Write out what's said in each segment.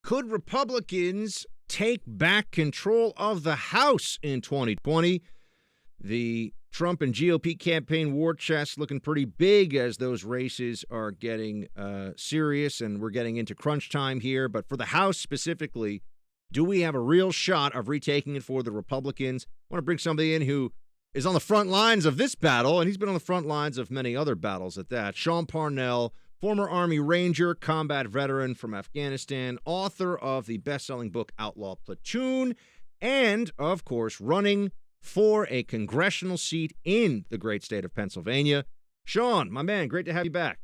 Could Republicans take back control of the House in 2020? The Trump and GOP campaign war chest looking pretty big as those races are getting serious, and we're getting into crunch time here. But for the House specifically, do we have a real shot of retaking it for the Republicans? I want to bring somebody in who is on the front lines of this battle, and he's been on the front lines of many other battles at that. Sean Parnell, former Army Ranger, combat veteran from Afghanistan, author of the best-selling book Outlaw Platoon, and, of course, running for a congressional seat in the great state of Pennsylvania. Sean, my man, great to have you back.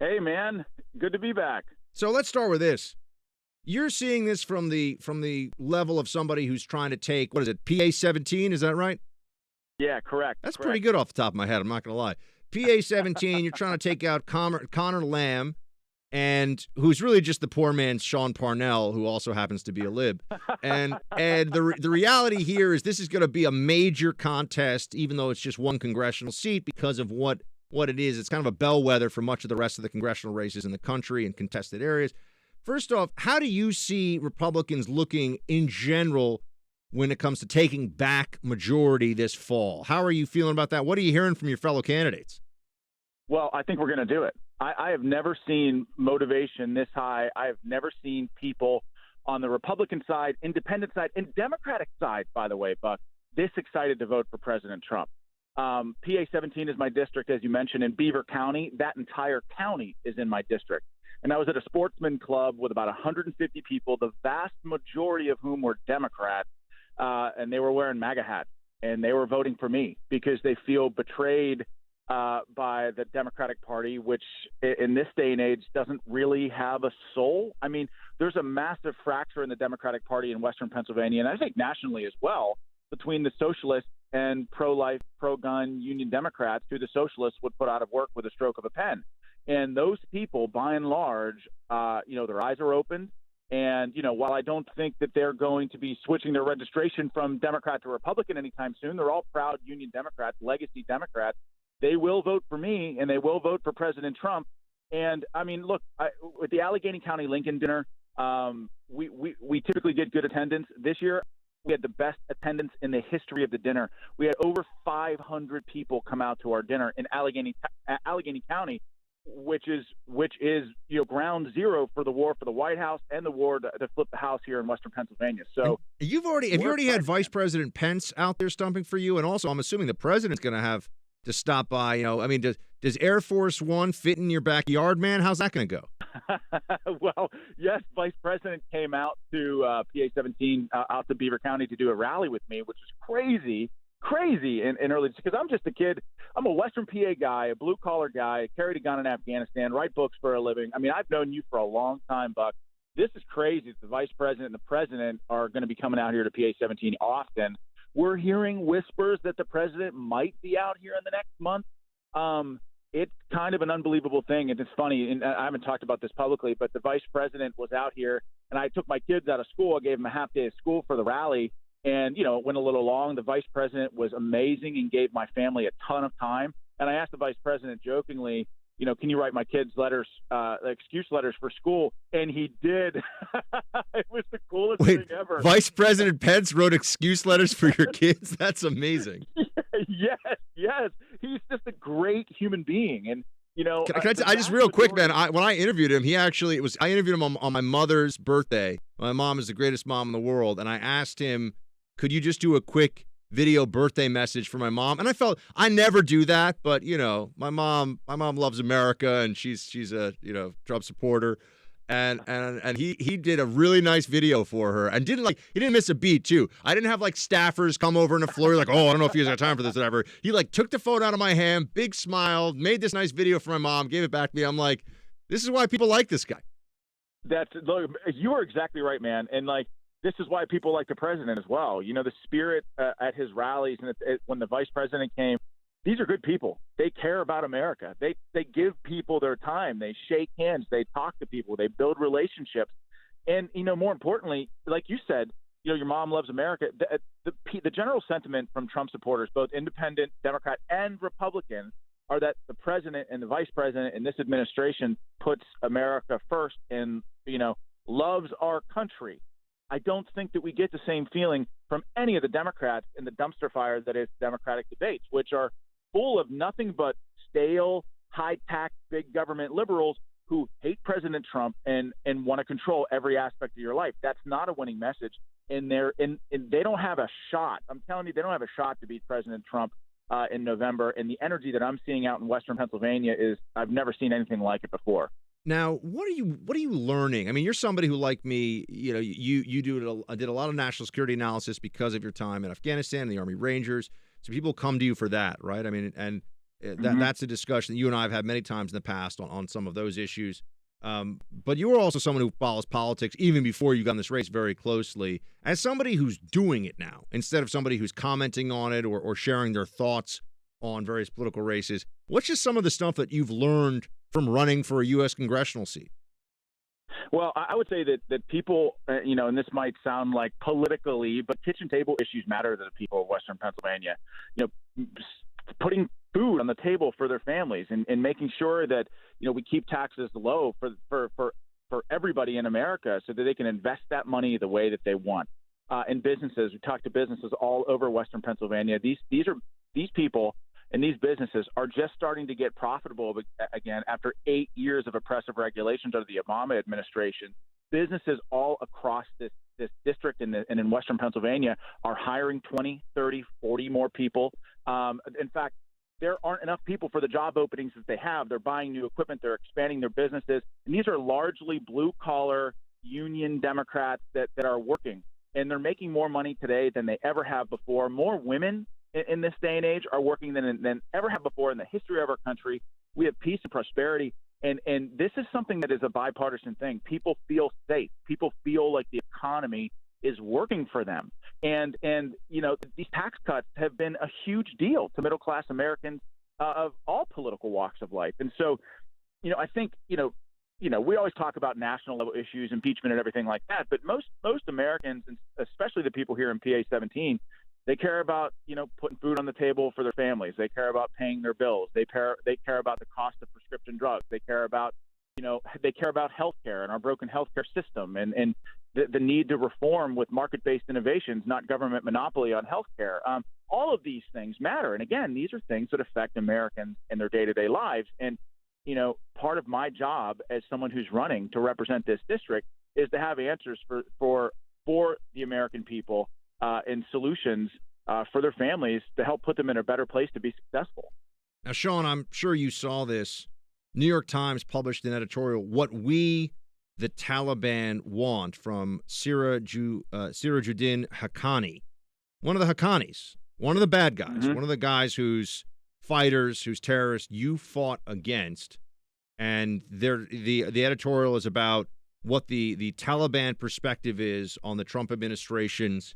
Hey, man. Good to be back. So let's start with this. You're seeing this from the level of somebody who's trying to take, what is it, PA-17, is that right? Yeah, correct. That's pretty good off the top of my head, I'm not going to lie. PA-17, you're trying to take out Connor Lamb, and who's really just the poor man's Sean Parnell, who also happens to be a lib. And the reality here is this is going to be a major contest, even though it's just one congressional seat, because of what it is. It's kind of a bellwether for much of the rest of the congressional races in the country and contested areas. First off, how do you see Republicans looking in general when it comes to taking back majority this fall? How are you feeling about that? What are you hearing from your fellow candidates? Well, I think we're going to do it. I have never seen motivation this high. I have never seen people on the Republican side, independent side, and Democratic side, by the way, Buck, this excited to vote for President Trump. PA-17 is my district, as you mentioned, in Beaver County. That entire county is in my district. And I was at a sportsman club with about 150 people, the vast majority of whom were Democrats, and they were wearing MAGA hats, and they were voting for me because they feel betrayed by the Democratic Party, which in this day and age doesn't really have a soul. I mean, there's a massive fracture in the Democratic Party in Western Pennsylvania, and I think nationally as well, between the socialists and pro-life, pro-gun union Democrats, who the socialists would put out of work with a stroke of a pen. And those people, by and large, their eyes are open. And, while I don't think that they're going to be switching their registration from Democrat to Republican anytime soon, they're all proud union Democrats, legacy Democrats. They will vote for me, and they will vote for President Trump. And, I mean, look, with the Allegheny County Lincoln dinner, we typically get good attendance. This year, we had the best attendance in the history of the dinner. We had over 500 people come out to our dinner in Allegheny County, which is ground zero for the war for the White House and the war to flip the House here in Western Pennsylvania. So have you already had Vice President Pence out there stumping for you? And also, I'm assuming the president's going to have to stop by. Does Air Force One fit in your backyard, man? How's that going to go? Well, yes, Vice President came out to PA-17 out to Beaver County to do a rally with me, which is crazy in early, because I'm just a kid. I'm a Western PA guy, a blue-collar guy, carried a gun in Afghanistan, write books for a living. I mean, I've known you for a long time, Buck. This is crazy that the Vice President and the President are going to be coming out here to PA-17 often. We're hearing whispers that the President might be out here in the next month. It's kind of an unbelievable thing, and it's funny, and I haven't talked about this publicly, but the Vice President was out here, and I took my kids out of school. I gave them a half day of school for the rally. And, it went a little long. The Vice President was amazing and gave my family a ton of time. And I asked the Vice President jokingly, can you write my kids letters, excuse letters for school? And he did. It was the coolest thing ever. Vice President Pence wrote excuse letters for your kids? That's amazing. Yes. He's just a great human being. And, I just real quick, man, when I interviewed him, I interviewed him on my mother's birthday. My mom is the greatest mom in the world. And I asked him, could you just do a quick video birthday message for my mom? And I never do that, but my mom loves America, and she's a Trump supporter, and he did a really nice video for her, and he didn't miss a beat too. I didn't have staffers come over in a flurry I don't know if he has got time for this or whatever. He took the phone out of my hand, big smile, made this nice video for my mom, gave it back to me. I'm like, this is why people like this guy. Look, you are exactly right, man, and this is why people like the president as well. The spirit at his rallies, and when the Vice President came, these are good people. They care about America. They give people their time. They shake hands. They talk to people. They build relationships. And, more importantly, like you said, your mom loves America. The general sentiment from Trump supporters, both independent, Democrat, and Republican, are that the president and the vice president in this administration puts America first, and loves our country. I don't think that we get the same feeling from any of the Democrats in the dumpster fire that is Democratic debates, which are full of nothing but stale, high-tax, big government liberals who hate President Trump and want to control every aspect of your life. That's not a winning message. And they don't have a shot. I'm telling you, they don't have a shot to beat President Trump in November. And the energy that I'm seeing out in Western Pennsylvania is I've never seen anything like it before. Now, what are you learning? I mean, you're somebody who, like me, you did a lot of national security analysis because of your time in Afghanistan and the Army Rangers. So people come to you for that, right? I mean, and that's a discussion that you and I have had many times in the past on some of those issues. But you are also someone who follows politics even before you got in this race very closely. As somebody who's doing it now, instead of somebody who's commenting on it or sharing their thoughts on various political races, what's just some of the stuff that you've learned from running for a U.S. congressional seat? Well, I would say that people, and this might sound like politically, but kitchen table issues matter to the people of Western Pennsylvania. Putting food on the table for their families and making sure that, we keep taxes low for everybody in America so that they can invest that money the way that they want. In businesses, we talk to businesses all over Western Pennsylvania. These people and these businesses are just starting to get profitable again after 8 years of oppressive regulations under the Obama administration. Businesses all across this district and in Western Pennsylvania are hiring 20, 30, 40 more people. In fact, there aren't enough people for the job openings that they have. They're buying new equipment. They're expanding their businesses. And these are largely blue-collar union Democrats that are working. And they're making more money today than they ever have before. More women in this day and age are working than ever have before in the history of our country. We have peace and prosperity. And this is something that is a bipartisan thing. People feel safe. People feel like the economy is working for them. And these tax cuts have been a huge deal to middle-class Americans of all political walks of life. And so, I think, we always talk about national level issues, impeachment and everything like that. But most Americans, and especially the people here in PA 17, they care about, putting food on the table for their families. They care about paying their bills. They care about the cost of prescription drugs. They care about, healthcare and our broken healthcare system and the need to reform with market-based innovations, not government monopoly on healthcare. All of these things matter. And again, these are things that affect Americans in their day-to-day lives. And, part of my job as someone who's running to represent this district is to have answers for the American people and solutions for their families to help put them in a better place to be successful. Now, Sean, I'm sure you saw this. New York Times published an editorial, "What We, the Taliban, Want," from Sirajuddin Haqqani, one of the Haqqanis, one of the bad guys, one of the guys whose fighters, whose terrorists you fought against. And the editorial is about what the Taliban perspective is on the Trump administration's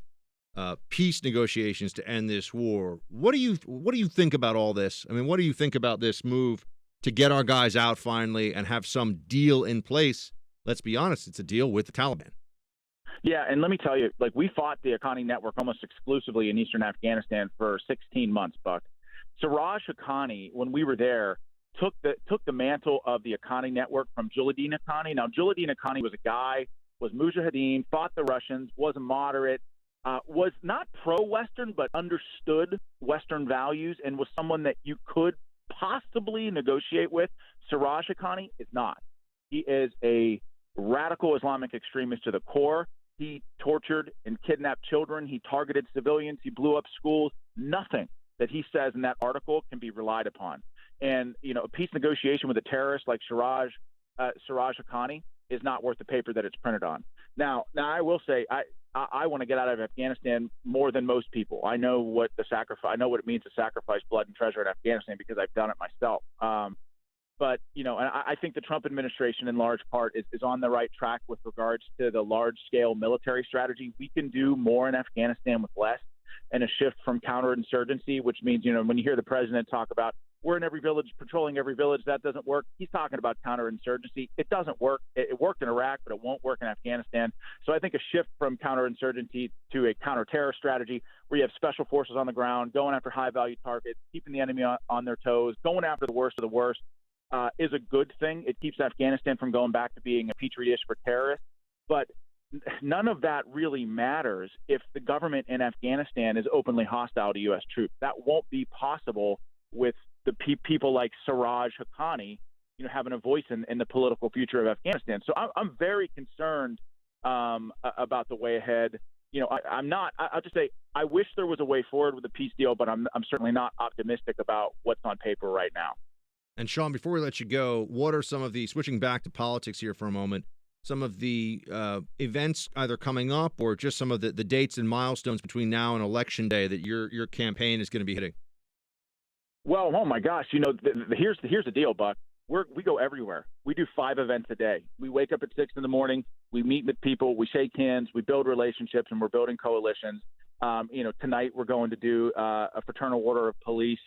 peace negotiations to end this war. What do you think about all this? I mean, what do you think about this move to get our guys out finally and have some deal in place? Let's be honest, it's a deal with the Taliban. Yeah, and let me tell you, we fought the Haqqani network almost exclusively in eastern Afghanistan for 16 months, Buck. Siraj Haqqani, when we were there, took the mantle of the Haqqani network from Juladdin Haqqani. Now, Juladdin Haqqani was Mujahideen, fought the Russians, was a moderate, was not pro-Western, but understood Western values and was someone that you could possibly negotiate with. Siraj Haqqani is not. He is a radical Islamic extremist to the core. He tortured and kidnapped children. He targeted civilians. He blew up schools. Nothing that he says in that article can be relied upon. And, a peace negotiation with a terrorist like Siraj Haqqani is not worth the paper that it's printed on. Now I will say I want to get out of Afghanistan more than most people. I know what it means to sacrifice blood and treasure in Afghanistan because I've done it myself. But I think the Trump administration, in large part, is on the right track with regards to the large-scale military strategy. We can do more in Afghanistan with less, and a shift from counterinsurgency, which means, when you hear the president talk about we're in every village, patrolling every village, that doesn't work. He's talking about counterinsurgency. It doesn't work. It worked in Iraq, but it won't work in Afghanistan. So I think a shift from counterinsurgency to a counter-terror strategy where you have special forces on the ground, going after high-value targets, keeping the enemy on their toes, going after the worst of the worst, is a good thing. It keeps Afghanistan from going back to being a petri dish for terrorists. But none of that really matters if the government in Afghanistan is openly hostile to U.S. troops. That won't be possible with the people like Siraj Haqqani, having a voice in the political future of Afghanistan. So I'm very concerned about the way ahead. I'll just say I wish there was a way forward with the peace deal, but I'm certainly not optimistic about what's on paper right now. And Sean, before we let you go, what are some of the, switching back to politics here for a moment, some of the events either coming up or just some of the dates and milestones between now and Election Day that your campaign is going to be hitting? Well, oh my gosh, here's the deal, Buck. We go everywhere. We do 5 events a day. We wake up at 6 in the morning. We meet with people. We shake hands. We build relationships, and we're building coalitions. Tonight we're going to do a fraternal order of police.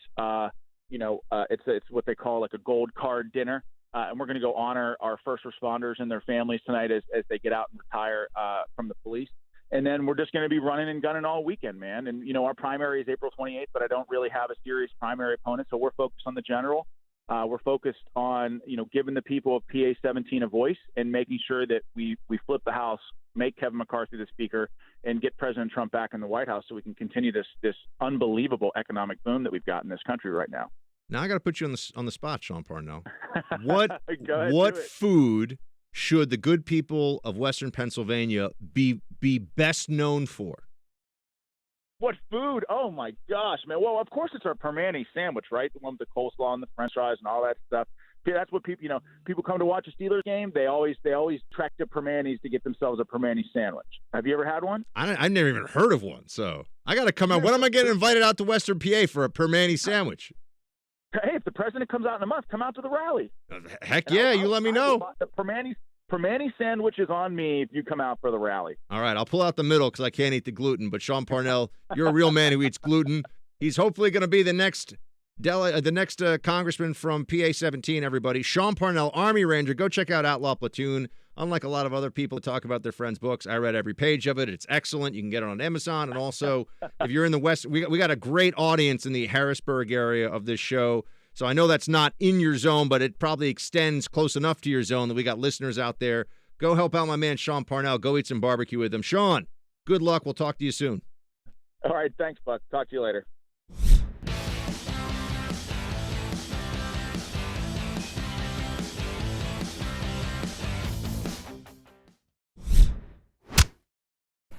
It's what they call like a gold card dinner. And we're going to go honor our first responders and their families tonight as they get out and retire from the police. And then we're just going to be running and gunning all weekend, man. And, our primary is April 28th, but I don't really have a serious primary opponent. So we're focused on the general. We're focused on, giving the people of PA 17 a voice and making sure that we flip the House, make Kevin McCarthy the Speaker, and get President Trump back in the White House so we can continue this unbelievable economic boom that we've got in this country right now. Now I got to put you on the spot, Sean Parnell. What ahead, food should the good people of Western Pennsylvania be best known for? What food? Oh my gosh, man! Well, of course it's our permane sandwich, right? The one with the coleslaw and the French fries and all that stuff. Yeah, that's what people come to watch a Steelers game. They always trek to Permanis to get themselves a permane sandwich. Have you ever had one? I've never even heard of one, so I got to come out. When am I getting invited out to Western PA for a permane sandwich? Hey, if the president comes out in a month, come out to the rally. Heck yeah, you let me know. The Permane sandwich is on me if you come out for the rally. All right, I'll pull out the middle because I can't eat the gluten. But Sean Parnell, you're a real man who eats gluten. He's hopefully going to be the next congressman from PA 17, everybody. Sean Parnell, Army Ranger. Go check out Outlaw Platoon. Unlike a lot of other people that talk about their friends' books, I read every page of it. It's excellent. You can get it on Amazon. And also, if you're in the West, we got a great audience in the Harrisburg area of this show. So I know that's not in your zone, but it probably extends close enough to your zone that we got listeners out there. Go help out my man Sean Parnell. Go eat some barbecue with him. Sean, good luck. We'll talk to you soon. All right. Thanks, Buck. Talk to you later.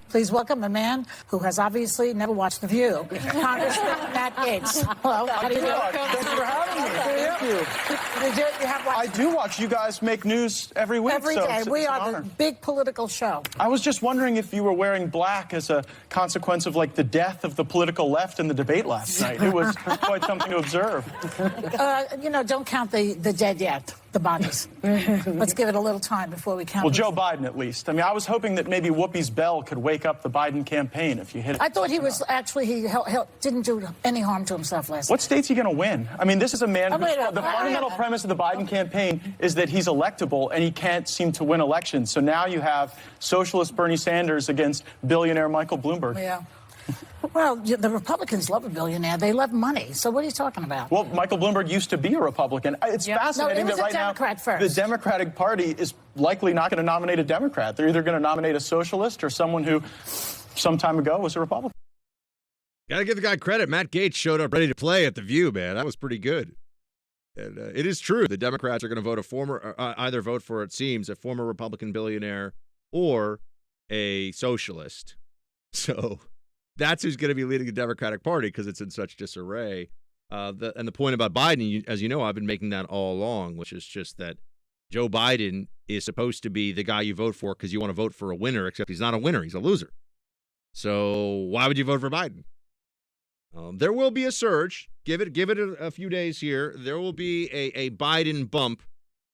Please welcome a man who has obviously never watched The View, Congressman Matt Gaetz. Hello. How do you do? Thanks for having me. Thank you. You have watched I do watch. You guys make news every week. every so day. it's We an are honor. the big political show. I was just wondering if you were wearing black as a consequence of the death of the political left in the debate last night. It was quite something to observe. Don't count the dead yet, the bodies. Let's give it a little time before we count. Well, Joe Biden, at least. I mean, I was hoping that maybe Whoopi's bell could wake up the Biden campaign if you hit it. I thought he was actually, he didn't do any harm to himself last night. What state's he going to win? I mean, this is a man who, the fundamental yeah. premise of the Biden campaign is that he's electable and he can't seem to win elections. So now you have socialist Bernie Sanders against billionaire Michael Bloomberg. Yeah. Well, the Republicans love a billionaire. They love money. So what are you talking about? Well, Michael Bloomberg used to be a Republican. It's fascinating No, he was that right a Democrat now first. the Democratic Party is likely not going to nominate a Democrat. They're either going to nominate a socialist or someone who some time ago was a Republican. Got to give the guy credit. Matt Gaetz showed up ready to play at The View, man. That was pretty good. And it is true. The Democrats are going to vote either vote for, it seems, a former Republican billionaire or a socialist. So that's who's going to be leading the Democratic Party because it's in such disarray. And the point about Biden, as you know, I've been making that all along, which is just that Joe Biden is supposed to be the guy you vote for because you want to vote for a winner, except he's not a winner. He's a loser. So why would you vote for Biden? There will be a surge. Give it a few days here. There will be a Biden bump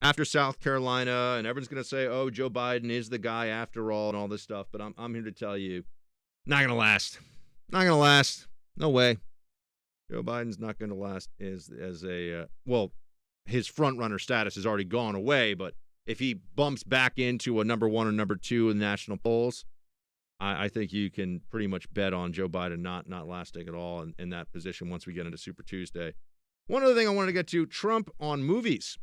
after South Carolina, and everyone's going to say, oh, Joe Biden is the guy after all and all this stuff. But I'm here to tell you, not going to last. Not going to last. No way. Joe Biden's not going to last his front runner status has already gone away, but if he bumps back into a number one or number two in the national polls, I think you can pretty much bet on Joe Biden not lasting at all in that position once we get into Super Tuesday. One other thing I wanted to get to, Trump on movies.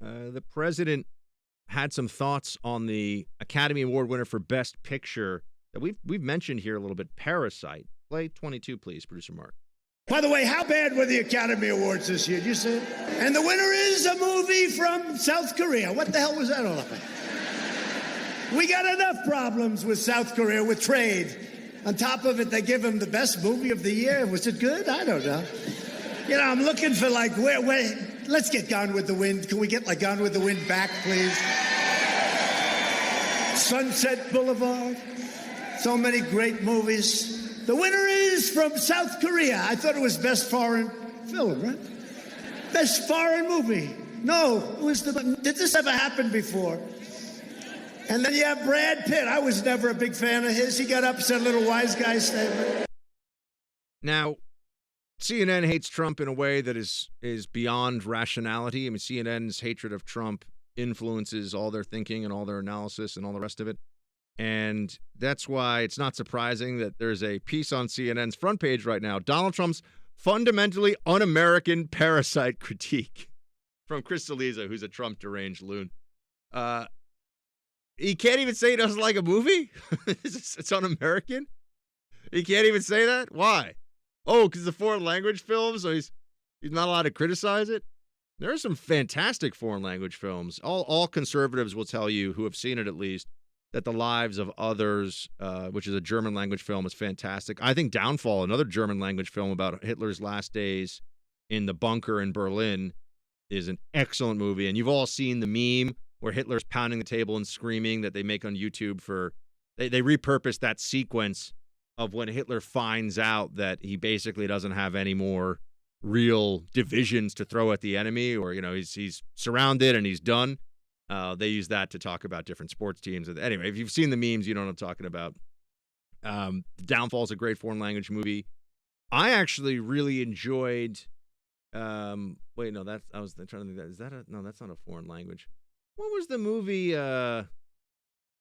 The president had some thoughts on the Academy Award winner for Best Picture that we've mentioned here a little bit, Parasite. Play 22, please, Producer Mark. By the way, how bad were the Academy Awards this year? Did you see it? And the winner is a movie from South Korea. What the hell was that all about? We got enough problems with South Korea with trade. On top of it, they give him the best movie of the year. Was it good? I don't know. You know, I'm looking for where let's get Gone with the Wind. Can we get Gone with the Wind back, please? Sunset Boulevard. So many great movies. The winner is from South Korea. I thought it was Best Foreign Film, right? Best Foreign Movie. No, did this ever happen before? And then you have Brad Pitt. I was never a big fan of his. He got upset, little wise guy statement. Now, CNN hates Trump in a way that is beyond rationality. I mean, CNN's hatred of Trump influences all their thinking and all their analysis and all the rest of it. And that's why it's not surprising that there's a piece on CNN's front page right now, Donald Trump's fundamentally un-American parasite critique, from Chris Cillizza, who's a Trump deranged loon. He can't even say he doesn't like a movie? It's un-American? He can't even say that? Why? Oh, because it's a foreign language film, so he's not allowed to criticize it? There are some fantastic foreign language films. All conservatives will tell you, who have seen it at least, that The Lives of Others, which is a German language film, is fantastic. I think Downfall, another German language film about Hitler's last days in the bunker in Berlin, is an excellent movie. And you've all seen the meme where Hitler's pounding the table and screaming that they make on YouTube for, they repurpose that sequence of when Hitler finds out that he basically doesn't have any more real divisions to throw at the enemy, or, you know, he's surrounded and he's done. They use that to talk about different sports teams. Anyway, if you've seen the memes, you know what I'm talking about. Downfall is a great foreign language movie. I actually really enjoyed. I was trying to think no, that's not a foreign language. What was the movie? A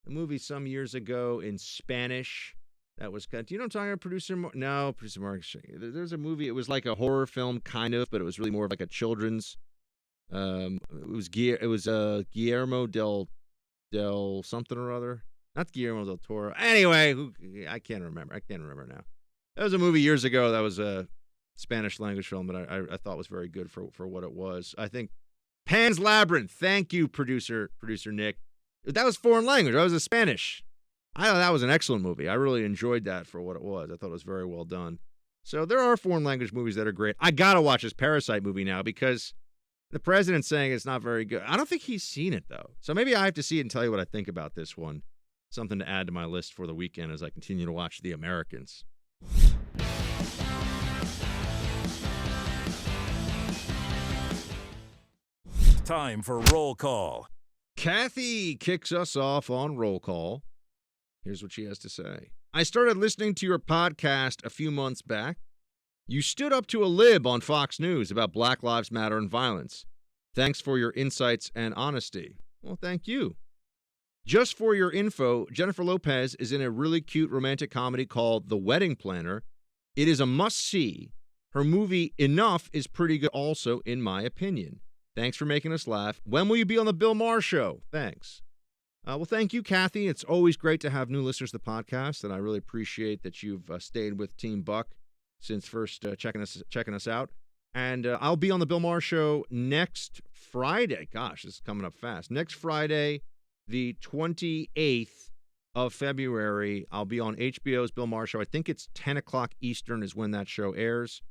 movie some years ago in Spanish that was cut. Do you know what I'm talking about, Producer Mark? No, Producer Mark. There's a movie. It was like a horror film, kind of, but it was really more of like a children's. It was Guillermo del something or other. Not Guillermo del Toro. Anyway, I can't remember now. That was a movie years ago. That was a Spanish language film that I thought was very good for what it was. I think Pan's Labyrinth. Thank you, producer Nick. That was foreign language. That was a Spanish. I thought that was an excellent movie. I really enjoyed that for what it was. I thought it was very well done. So there are foreign language movies that are great. I gotta watch this Parasite movie now because the president's saying it's not very good. I don't think he's seen it, though. So maybe I have to see it and tell you what I think about this one. Something to add to my list for the weekend as I continue to watch The Americans. Time for Roll Call. Kathy kicks us off on Roll Call. Here's what she has to say. I started listening to your podcast a few months back. You stood up to a lib on Fox News about Black Lives Matter and violence. Thanks for your insights and honesty. Well, thank you. Just for your info, Jennifer Lopez is in a really cute romantic comedy called The Wedding Planner. It is a must-see. Her movie Enough is pretty good also, in my opinion. Thanks for making us laugh. When will you be on the Bill Maher Show? Thanks. Well, thank you, Kathy. It's always great to have new listeners to the podcast, and I really appreciate that you've stayed with Team Buck since first checking us out. And I'll be on the Bill Maher Show next Friday. Gosh, this is coming up fast. Next Friday, the 28th of February, I'll be on HBO's Bill Maher Show. I think it's 10 o'clock Eastern is when that show airs.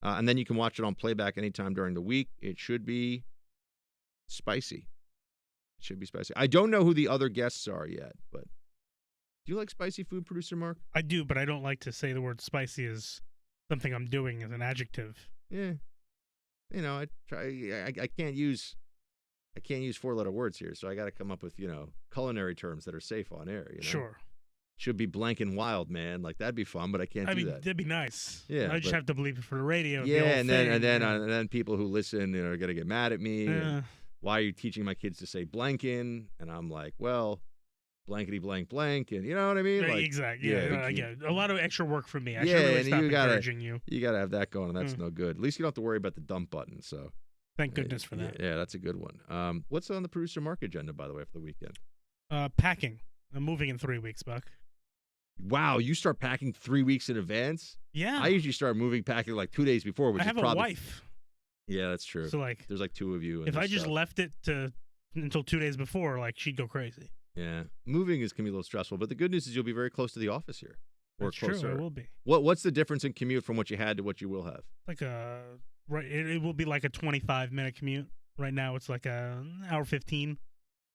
And then you can watch it on playback anytime during the week. It should be spicy. I don't know who the other guests are yet, but do you like spicy food, Producer Mark? I do, but I don't like to say the word spicy as something I'm doing as an adjective. Yeah. You know, I can't use four-letter words here, so I got to come up with, culinary terms that are safe on air, Sure. Should be blank and wild, man. Like, that'd be fun, but I can't do that. That'd be nice. Yeah. I just have to believe it for the radio. Yeah, and then people who listen are going to get mad at me. Why are you teaching my kids to say blankin? And I'm like, well, blankety blank blank, and you know what I mean? Like, exactly. Yeah. A lot of extra work for me. I should yeah, really and stop encouraging you. You got to have that going, and that's no good. At least you don't have to worry about the dump button. So Thank goodness for that. Yeah, that's a good one. What's on the producer Mark agenda, by the way, for the weekend? Packing. I'm moving in 3 weeks, Buck. Wow, you start packing 3 weeks in advance? Yeah. I usually start packing like 2 days before, which I have is probably... a wife. Yeah, that's true. So, like, there's like 2 of you. If I just left it until 2 days before, like, she'd go crazy. Yeah. Moving can be a little stressful, but the good news is you'll be very close to the office here. Or That's closer. true, I will be. What's the difference in commute from what you had to what you will have? Like it will be like a 25-minute commute. Right now, it's like an hour 15.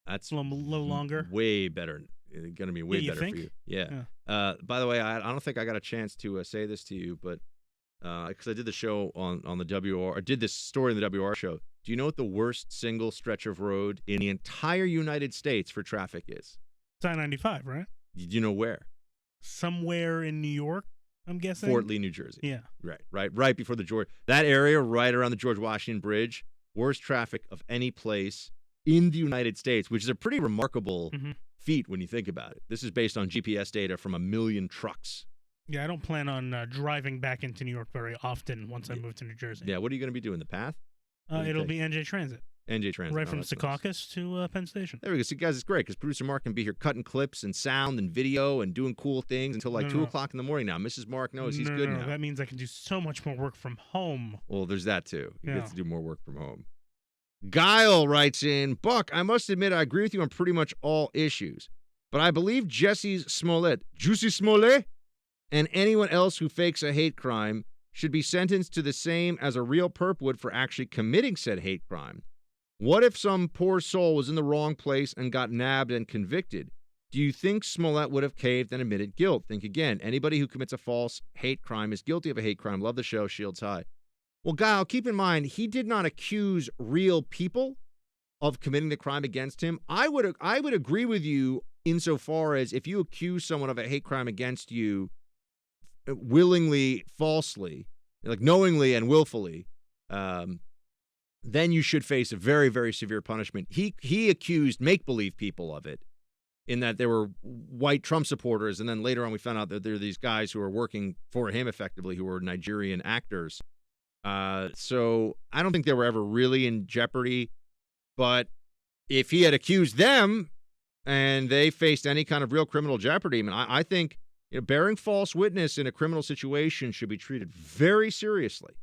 That's a little longer. Way better. It's going to be way better think? for you. Yeah. By the way, I don't think I got a chance to say this to you, but because I did the show on the WR, I did this story in the WR show. Do you know what the worst single stretch of road in the entire United States for traffic is? It's I-95, right? Do you know where? Somewhere in New York, I'm guessing. Fort Lee, New Jersey. Yeah. Right before that area, right around the George Washington Bridge. Worst traffic of any place in the United States, which is a pretty remarkable feat when you think about it. This is based on GPS data from 1 million trucks. Yeah, I don't plan on driving back into New York very often once I move to New Jersey. Yeah, what are you going to be doing? The path? It'll be NJ Transit. NJ Transit. Right from Secaucus to Penn Station. There we go. See, guys, it's great because producer Mark can be here cutting clips and sound and video and doing cool things until like 2 o'clock in the morning now. Mrs. Mark knows he's good now. That means I can do so much more work from home. Well, there's that too. You get to do more work from home. Guile writes in, Buck, I must admit I agree with you on pretty much all issues, but I believe Juicy Smollett, and anyone else who fakes a hate crime should be sentenced to the same as a real perp would for actually committing said hate crime. What if some poor soul was in the wrong place and got nabbed and convicted? Do you think Smollett would have caved and admitted guilt? Think again. Anybody who commits a false hate crime is guilty of a hate crime. Love the show. Shields high. Well, Guile, keep in mind, he did not accuse real people of committing the crime against him. I would agree with you insofar as if you accuse someone of a hate crime against you willingly, falsely, like knowingly and willfully, then you should face a very, very severe punishment. He accused make-believe people of it, in that there were white Trump supporters, and then later on we found out that there are these guys who are working for him effectively, who were Nigerian actors. So I don't think they were ever really in jeopardy, but if he had accused them and they faced any kind of real criminal jeopardy, I mean, I think bearing false witness in a criminal situation should be treated very seriously.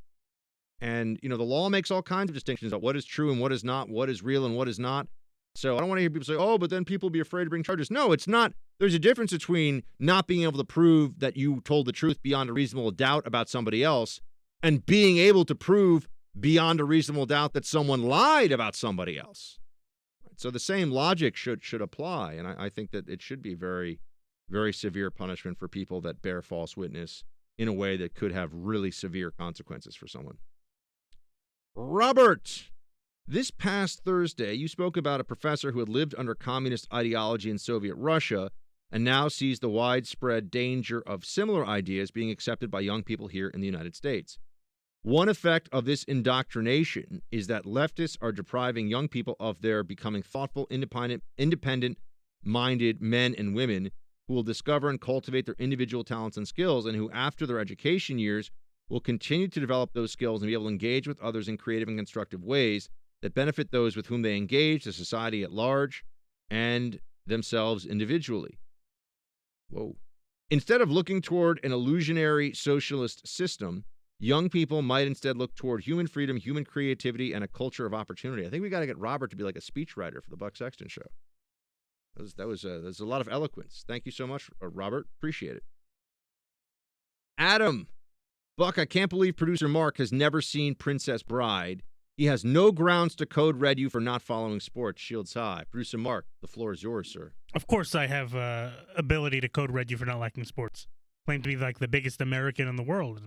And, the law makes all kinds of distinctions about what is true and what is not, what is real and what is not. So I don't want to hear people say, oh, but then people will be afraid to bring charges. No, it's not. There's a difference between not being able to prove that you told the truth beyond a reasonable doubt about somebody else and being able to prove beyond a reasonable doubt that someone lied about somebody else. So the same logic should apply. And I think that it should be very, very severe punishment for people that bear false witness in a way that could have really severe consequences for someone. Robert, this past Thursday, you spoke about a professor who had lived under communist ideology in Soviet Russia and now sees the widespread danger of similar ideas being accepted by young people here in the United States. One effect of this indoctrination is that leftists are depriving young people of their becoming thoughtful, independent-minded men and women who will discover and cultivate their individual talents and skills, and who, after their education years, will continue to develop those skills and be able to engage with others in creative and constructive ways that benefit those with whom they engage, the society at large, and themselves individually. Whoa. Instead of looking toward an illusionary socialist system, young people might instead look toward human freedom, human creativity, and a culture of opportunity. I think we got to get Robert to be like a speechwriter for the Buck Sexton Show. There's a lot of eloquence. Thank you so much, Robert. Appreciate it. Adam, Buck, I can't believe producer Mark has never seen Princess Bride. He has no grounds to code red you for not following sports. Shields high. Producer Mark, the floor is yours, sir. Of course I have ability to code red you for not liking sports. Claim to be like the biggest American in the world.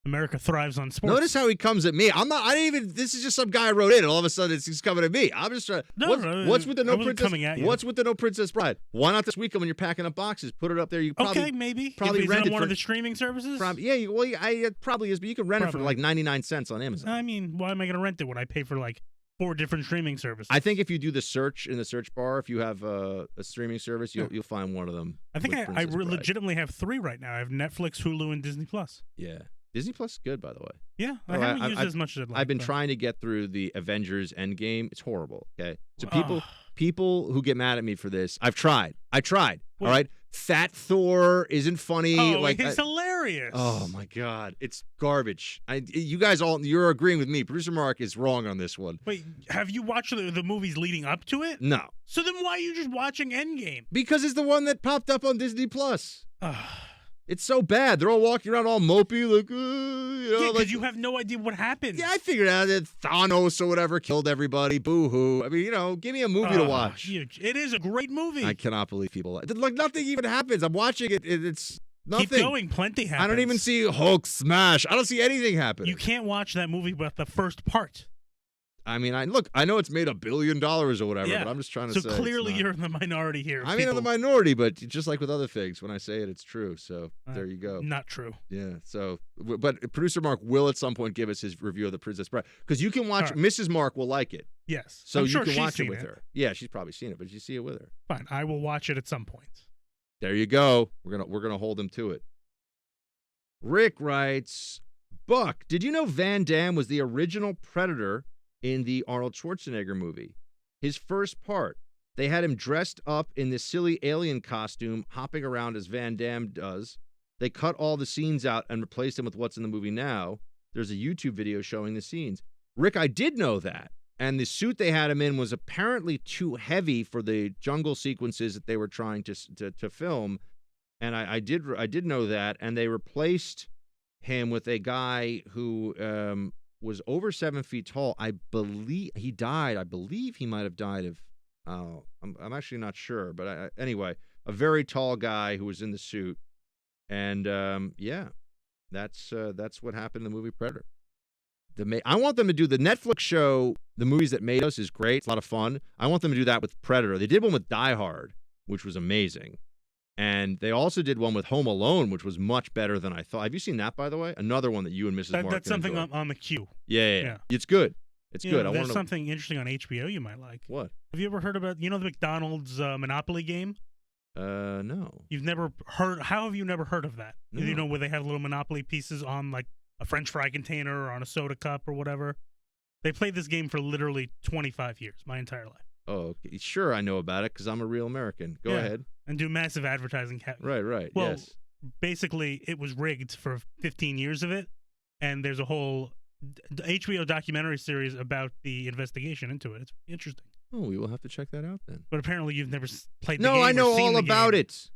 America thrives on sports. Notice how he comes at me. This is just some guy wrote in, and all of a sudden he's coming at me. I'm just trying. What's with the no princess? What's with the no Princess Bride? Why not this weekend when you're packing up boxes? Put it up there. You probably maybe probably if rent it on one for of the streaming services. It probably is, but you can rent it for like 99 cents on Amazon. I mean, why am I going to rent it when I pay for like 4 different streaming services? I think if you do the search in the search bar, if you have a streaming service, you'll find one of them. I think I legitimately have 3 right now. I have Netflix, Hulu, and Disney Plus. Yeah. Disney Plus is good, by the way. Yeah, I Oh, haven't used it as much as I'd like. I've been but- trying to get through the Avengers Endgame. It's horrible. Okay, so Ugh. people who get mad at me for this, I've tried. All What? right, Fat Thor isn't funny. Oh, like it's hilarious. oh my god, it's garbage. You guys you're agreeing with me. Producer Mark is wrong on this one. Wait, have you watched the movies leading up to it? No, So then why are you just watching Endgame? because it's the one that popped up on Disney Plus. Ugh. It's so bad. They're all walking around all mopey, like, Yeah, because like you have no idea what happened. yeah, I figured out that Thanos or whatever killed everybody. Boo hoo. I mean, give me a movie to watch. It is a great movie. I cannot believe people like nothing even happens. I'm watching it. It's nothing. Keep going. Plenty happens. I don't even see Hulk smash. I don't see anything happen. You can't watch that movie without the first part. I mean, I know it's made $1 billion or whatever, Yeah. but I'm just trying to So say. it's clearly not. you're in the minority here. I'm in the minority, but just like with other things, when I say it, it's true. So there you go. Not true. Yeah. So, but producer Mark will at some point give us his review of The Princess Bride because you can watch. All right. Mrs. Mark will like it, Yes. so I'm you sure can she's watch it seen with her. Yeah, she's probably seen it, but you see it with her. Fine. I will watch it at some point. There you go. We're gonna hold him to it. Rick writes, Buck, did you know Van Damme was the original Predator in the Arnold Schwarzenegger movie? His first part, they had him dressed up in this silly alien costume, hopping around as Van Damme does. They cut all the scenes out and replaced them with what's in the movie now. There's a YouTube video showing the scenes. Rick, I did know that. And the suit they had him in was apparently too heavy for the jungle sequences that they were trying to film. And I did know that. And they replaced him with a guy who was over 7 feet tall. I believe he died. I believe he might have died of. I'm actually not sure. But anyway, a very tall guy who was in the suit. And yeah, that's what happened in the movie Predator. I want them to do the Netflix show, The Movies That Made Us, is great. It's a lot of fun. I want them to do that with Predator. They did one with Die Hard, which was amazing. And they also did one with Home Alone, which was much better than I thought. Have you seen that, by the way? Another one that you and Mrs. Mark That's can something enjoy. on the queue. Yeah. It's good. It's good. I want There's to. something interesting on HBO you might like. What? Have you ever heard about, the McDonald's Monopoly game? No. You've never heard? How have you never heard of that? No. You know, where they have little Monopoly pieces on like a French fry container or on a soda cup or whatever. They played this game for literally 25 years, my entire life. Oh, okay. Sure, I know about it because I'm a real American. Go Yeah. ahead. And do massive advertising. Right. Well, yes. basically, it was rigged for 15 years of it, and there's a whole HBO documentary series about the investigation into it. It's interesting. Oh, we will have to check that out then. But apparently, you've never played the No, game I or know seen all the about game. it.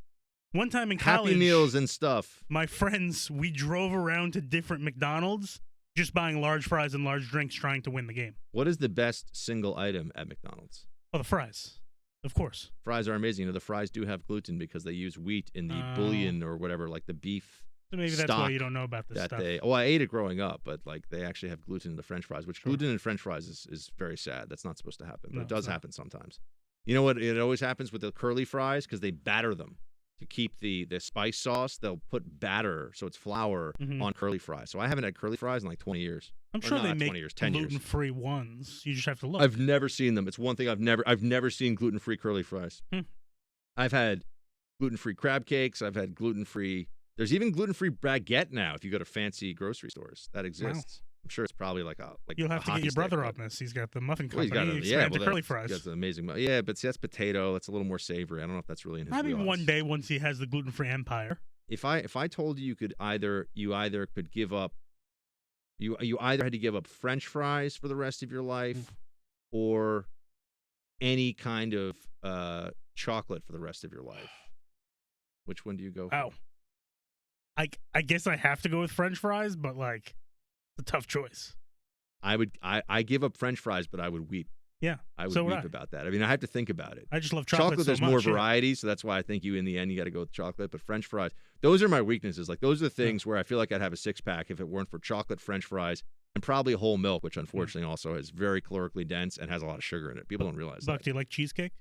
One time in college, Happy Meals and stuff. my friends, we drove around to different McDonald's, just buying large fries and large drinks, trying to win the game. What is the best single item at McDonald's? Oh, the fries, of course. Fries are amazing. The fries do have gluten because they use wheat in the Oh. bouillon or whatever, like the beef. So maybe that's why stock you don't know about this that stuff. I ate it growing up, but like they actually have gluten in the French fries, which gluten in French fries is very sad. That's not supposed to happen, but No, it does it's not. happen sometimes. You know what? It always happens with the curly fries because they batter them to keep the spice sauce. They'll put batter, so it's flour on curly fries. So I haven't had curly fries in like 20 years. I'm Or sure no, they not make 20 years, 10 years. gluten-free ones. You just have to look. I've never seen them. It's one thing I've never seen gluten-free curly fries. I've had gluten-free crab cakes. I've had gluten-free. There's even gluten-free baguette now. If you go to fancy grocery stores, that exists. I'm sure it's probably like You'll a have to get hockey your brother stick, on this. He's got the muffin Well, company. he's He's got got the curly fries. That's amazing. Yeah, but see, that's potato. It's a little more savory. I don't know if that's really in his Maybe wheelhouse. one day, once he has the gluten-free empire. If I told you could either could give up, you either had to give up French fries for the rest of your life, or any kind of chocolate for the rest of your life. Which one do you go for? Oh, I guess I have to go with French fries, but like, it's a tough choice. I give up French fries, but I would weep. Yeah, I would so would weep I. about that. I mean, I have to think about it. I just love chocolate so there's much, more yeah. variety, so that's why I think in the end you got to go with chocolate. But French fries, those are my weaknesses. Like those are the things where I feel like I'd have a 6-pack if it weren't for chocolate, French fries, and probably whole milk, which unfortunately also is very calorically dense and has a lot of sugar in it. People don't realize Buck, that. do you like cheesecake?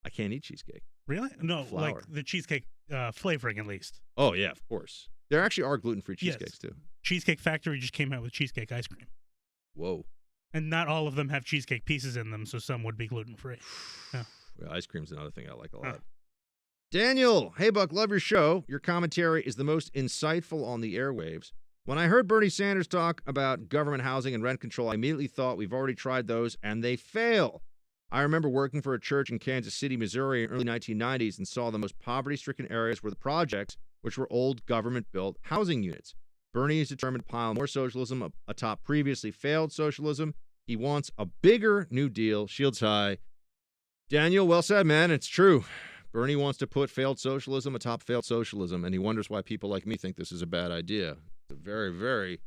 I can't eat cheesecake. Really? No, Flour. like the cheesecake flavoring at least. Oh yeah, of course. There actually are gluten-free Yes. cheesecakes too. Cheesecake Factory just came out with cheesecake ice cream. Whoa. And not all of them have cheesecake pieces in them, so some would be gluten-free. Yeah. Yeah, ice cream's another thing I like a lot. Daniel, hey Buck, love your show. Your commentary is the most insightful on the airwaves. When I heard Bernie Sanders talk about government housing and rent control, I immediately thought we've already tried those and they fail. I remember working for a church in Kansas City, Missouri in the early 1990s and saw the most poverty-stricken areas were the projects, which were old government-built housing units. Bernie is determined to pile more socialism atop previously failed socialism. He wants a bigger New Deal. Shields high. Daniel, well said, man. It's true. Bernie wants to put failed socialism atop failed socialism, and he wonders why people like me think this is a bad idea. It's a very, very,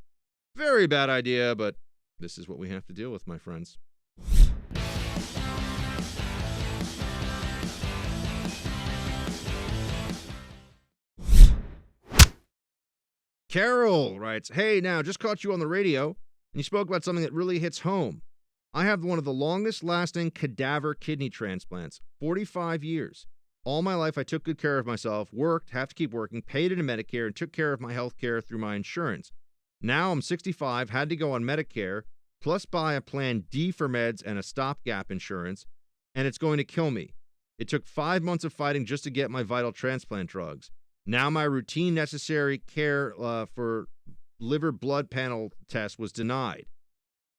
very bad idea, but this is what we have to deal with, my friends. Carol writes, hey, now, just caught you on the radio, and you spoke about something that really hits home. I have one of the longest-lasting cadaver kidney transplants, 45 years. All my life, I took good care of myself, worked, have to keep working, paid into Medicare, and took care of my health care through my insurance. Now I'm 65, had to go on Medicare, plus buy a Plan D for meds and a stopgap insurance, and it's going to kill me. It took 5 months of fighting just to get my vital transplant drugs. Now my routine necessary care for liver blood panel test was denied.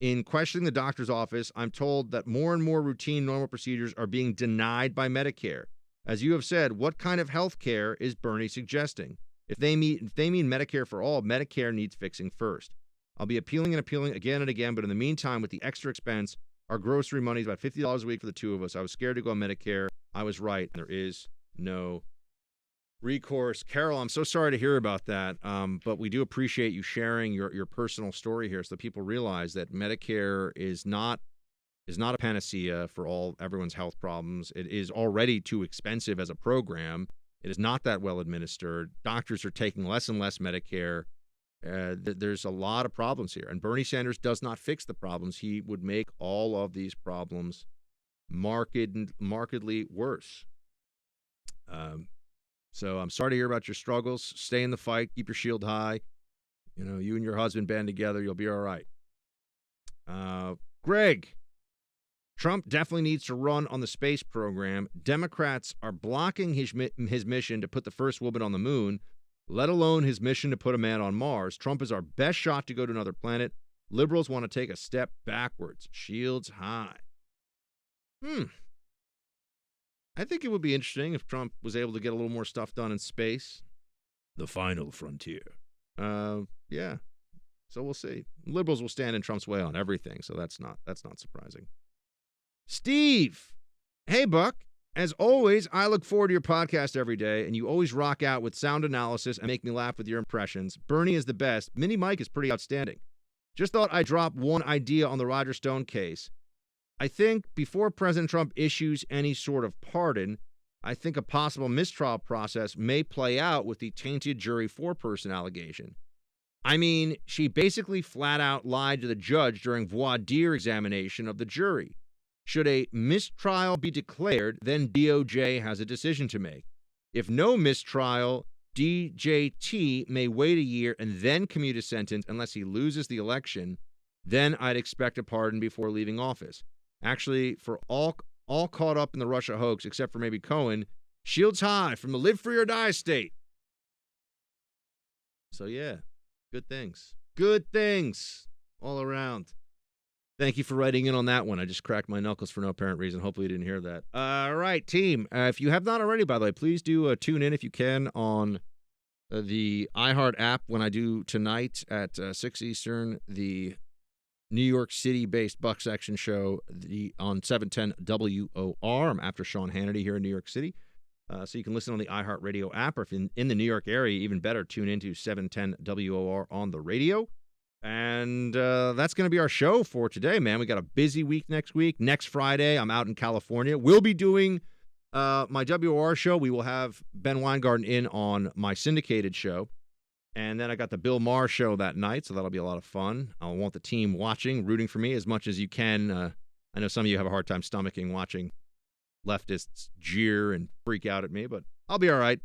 In questioning the doctor's office, I'm told that more and more routine normal procedures are being denied by Medicare. As you have said, what kind of health care is Bernie suggesting? If they mean Medicare for all, Medicare needs fixing first. I'll be appealing again and again, but in the meantime, with the extra expense, our grocery money is about $50 a week for the two of us. I was scared to go on Medicare. I was right. There is no recourse. Carol, I'm so sorry to hear about that, but we do appreciate you sharing your personal story here so that people realize that Medicare is not a panacea for everyone's health problems. It is already too expensive as a program. It is not that well administered. Doctors are taking less and less Medicare. There's a lot of problems here, and Bernie Sanders does not fix the problems. He would make all of these problems markedly worse. So I'm sorry to hear about your struggles. Stay in the fight. Keep your shield high. You know, you and your husband band together. You'll be all right. Greg, Trump definitely needs to run on the space program. Democrats are blocking his mission to put the first woman on the moon, let alone his mission to put a man on Mars. Trump is our best shot to go to another planet. Liberals want to take a step backwards. Shields high. I think it would be interesting if Trump was able to get a little more stuff done in space. The final frontier. Yeah. So we'll see. Liberals will stand in Trump's way on everything, so that's not surprising. Steve. Hey, Buck. As always, I look forward to your podcast every day, and you always rock out with sound analysis and make me laugh with your impressions. Bernie is the best. Mini Mike is pretty outstanding. Just thought I'd drop one idea on the Roger Stone case. I think before President Trump issues any sort of pardon, I think a possible mistrial process may play out with the tainted jury foreperson allegation. I mean, she basically flat out lied to the judge during voir dire examination of the jury. Should a mistrial be declared, then DOJ has a decision to make. If no mistrial, DJT may wait a year and then commute a sentence unless he loses the election. Then I'd expect a pardon before leaving office. Actually, for all caught up in the Russia hoax, except for maybe Cohen, shields high from the live free or die state. So yeah, good things. Good things all around. Thank you for writing in on that one. I just cracked my knuckles for no apparent reason. Hopefully you didn't hear that. All right, team. If you have not already, by the way, please do tune in if you can on the iHeart app when I do tonight at 6 Eastern, the New York City-based Buck Section show on 710 WOR. I'm after Sean Hannity here in New York City. So you can listen on the iHeartRadio app, or if you're in the New York area, even better, tune into 710 WOR on the radio. And that's going to be our show for today, man. We got a busy week next week. Next Friday, I'm out in California. We'll be doing my WOR show. We will have Ben Weingarten in on my syndicated show. And then I got the Bill Maher show that night, so that'll be a lot of fun. I want the team watching, rooting for me as much as you can. I know some of you have a hard time stomaching watching leftists jeer and freak out at me, but I'll be all right.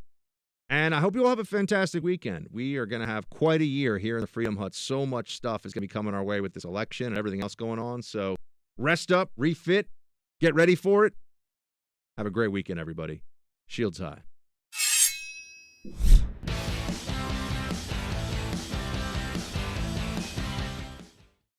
And I hope you all have a fantastic weekend. We are going to have quite a year here in the Freedom Hut. So much stuff is going to be coming our way with this election and everything else going on. So rest up, refit, get ready for it. Have a great weekend, everybody. Shields high.